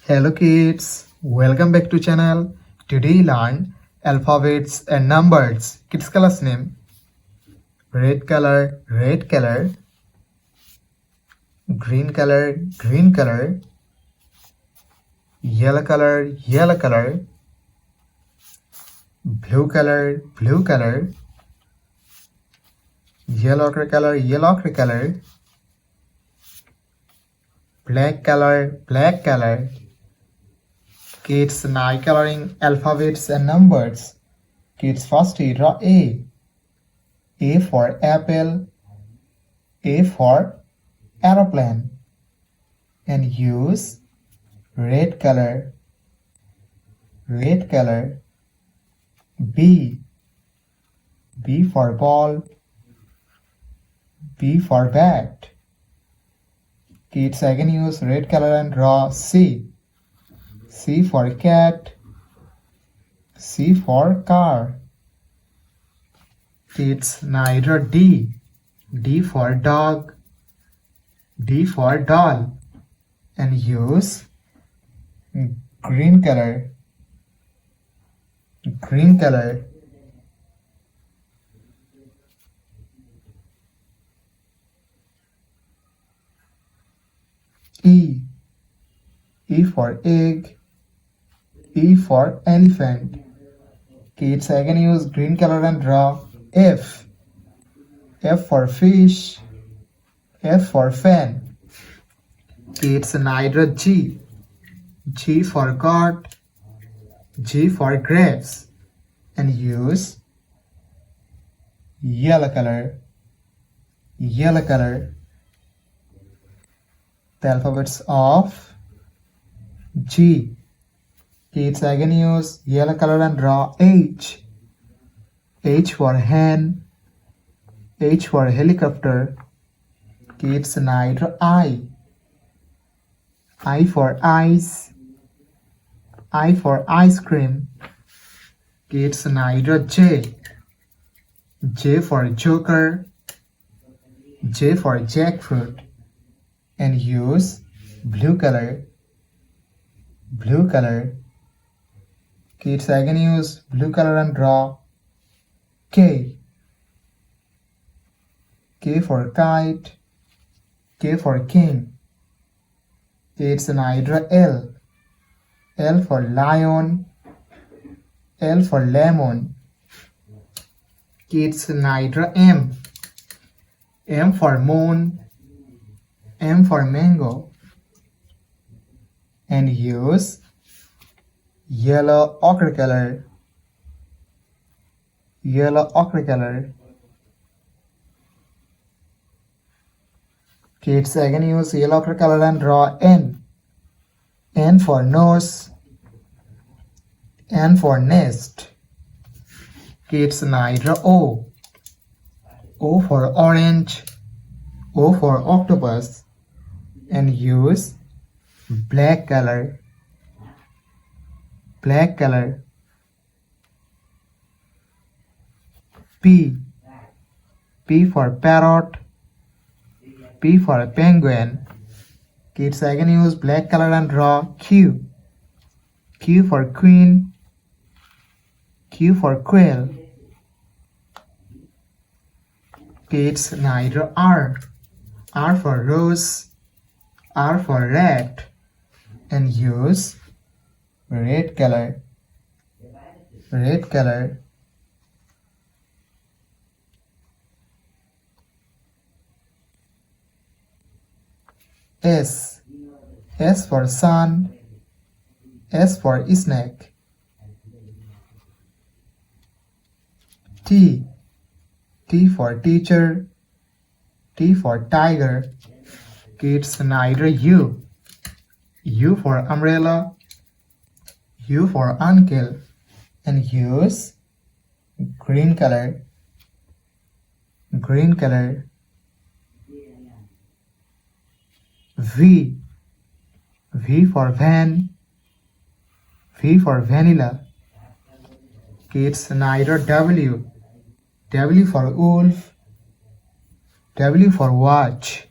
Hello kids, welcome back to channel. Today learn alphabets and numbers. Kids class name red color, green color, yellow color, blue color, yellow color, black color. Kids now coloring alphabets and numbers. Kids first draw A. A for apple, A for aeroplane, and use red color. B. B for ball, B for bat. Kids again use red color and draw C. C for cat, C for car. Kids now draw D. D for dog, D for doll, and use green color. E. E for egg, E for elephant. Kids again use green color and draw F. F for fish, F for fan. Kids now draw G. G for goat, G for grapes, and use yellow color. The alphabets of G. Kids again use yellow color and draw H. H for hen, H for helicopter. Kids now draw I. I for ice, I for ice cream. Kids now draw J. J for joker, J for jackfruit, and use blue color. Kids again use blue color and draw K. K for kite, K for king. Kids now draw L. L for lion, L for lemon. Kids now draw M. M for moon, M for mango, and use yellow ochre color. Kids again use yellow ochre color and draw N. N for nose, N for nest. Kids now draw O. O for orange, O for octopus, and use black color. P. P for parrot, P for penguin. Kids again use black color and draw Q. Q for queen, Q for quail. Kids now draw R. R for rose, R for rat, and use red color. S. S for sun, S for snake. T. T for teacher, T for tiger. Kids now draw U. U for umbrella, U for uncle, and use green color. V. V for van, V for vanilla. Kids now draw W. W for wolf, W for watch,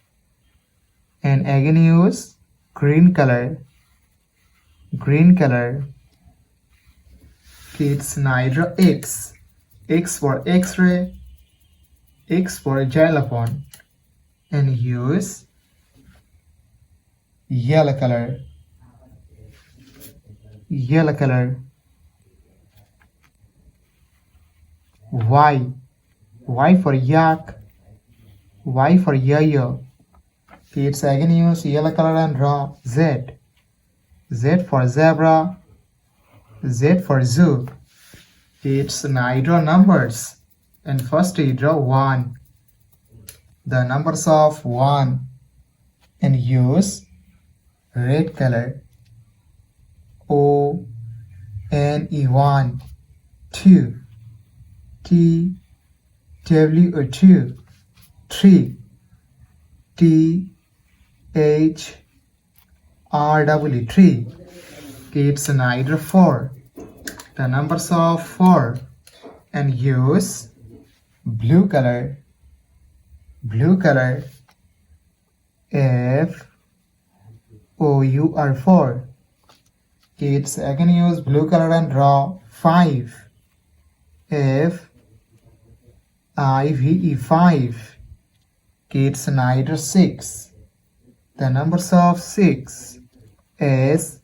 and again use green color. green color. Kids now draw X. X for X-ray, X for xylophone, and use yellow color. Yellow color. Y. Y for yak. Y for yo-yo. Kids again use yellow color and draw Z. Z for zebra. Z for zoo. Kids now draw numbers. And first you draw 1. The numbers of 1. And use red color. O N E 1. 2. T W 2. 3. T H R W 3. Kids now draw 4. The numbers of 4. And use blue color. Blue color. F O U R 4. Kids again use blue color and draw 5. F I V E 5. Kids now draw 6. The numbers of 6. S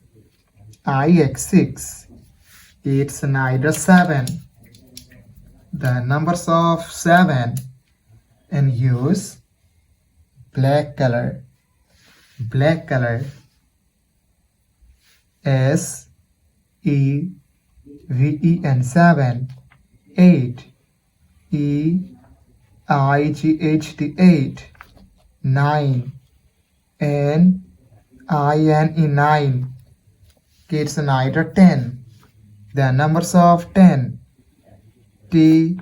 I X 6. Kids now draw 7. The numbers of 7. And use black color. Black color. S E V E N 7. 8. E I G H T 8. 9. N I N E 9. Kids now draw 10. The numbers of 10. T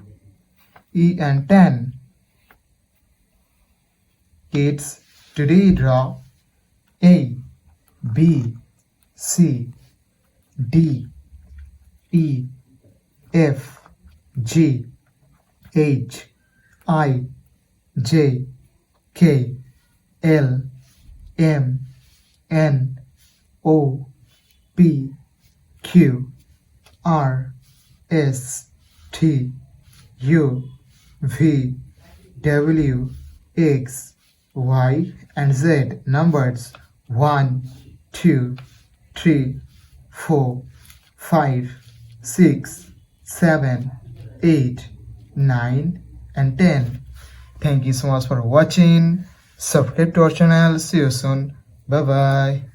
E N 10. Kids today draw A, B, C, D, E, F, G, H, I, J, K, L, M, N, O, P, Q, R, S, T, U, V, W, X, Y, and Z. Numbers 1, 2, 3, 4, 5, 6, 7, 8, 9, and 10. Thank you so much for watching. Subscribe to our channel. See you soon. Bye bye.